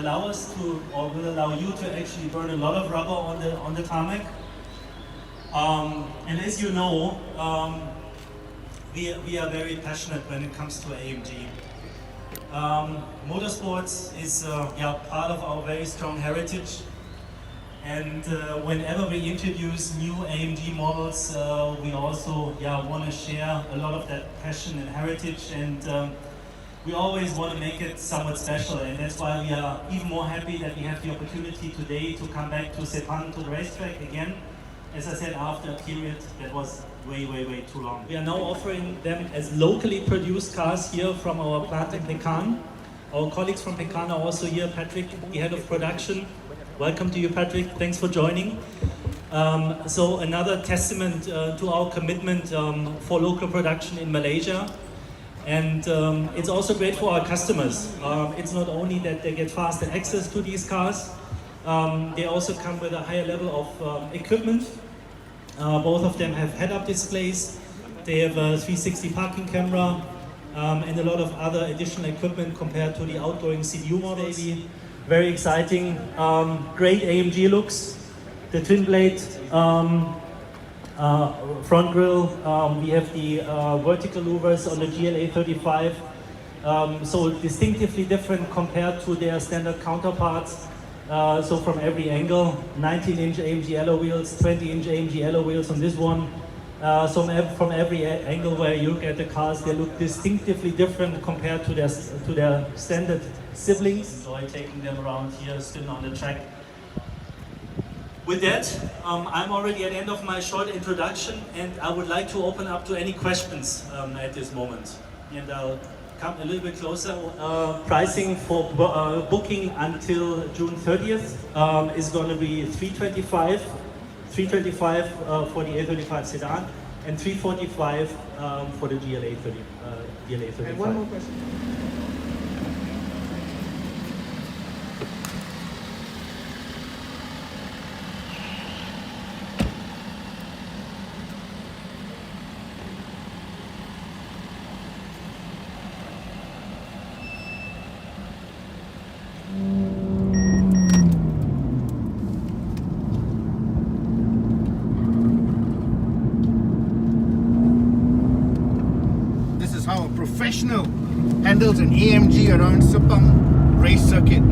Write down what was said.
allow us to, or will allow you to actually burn a lot of rubber on the tarmac. And as you know, we are very passionate when it comes to AMG. Motorsports is part of our very strong heritage. And whenever we introduce new AMG models, we also want to share a lot of that passion and heritage, and we always want to make it somewhat special, and that's why we are even more happy that we have the opportunity today to come back to Sepang, to the racetrack again, as I said, after a period that was way too long. We are now offering them as locally produced cars here from our plant in Pekan. Our colleagues from Pekan are also here. Patrick, the head of production. Welcome to you, Patrick. Thanks for joining. So another testament to our commitment for local production in Malaysia. And it's also great for our customers. It's not only that they get faster access to these cars, they also come with a higher level of equipment. Both of them have head-up displays. They have a 360 parking camera and a lot of other additional equipment compared to the outgoing CDU models. Very exciting, great AMG looks. The twin blade front grille. We have the vertical louvers on the GLA 35. So distinctively different compared to their standard counterparts. So from every angle, 19-inch AMG alloy wheels, 20-inch AMG alloy wheels on this one. So from every angle where you look at the cars, they look distinctively different compared to their standard siblings. Enjoy taking them around here, still on the track. With that, I'm already at the end of my short introduction, and I would like to open up to any questions at this moment. And I'll come a little bit closer. Pricing for booking until June 30th is going to be $325 for the A35 Sedan, and $345 for the GLA 35. And one more question. This is how a professional handles an AMG around Sepang race circuit.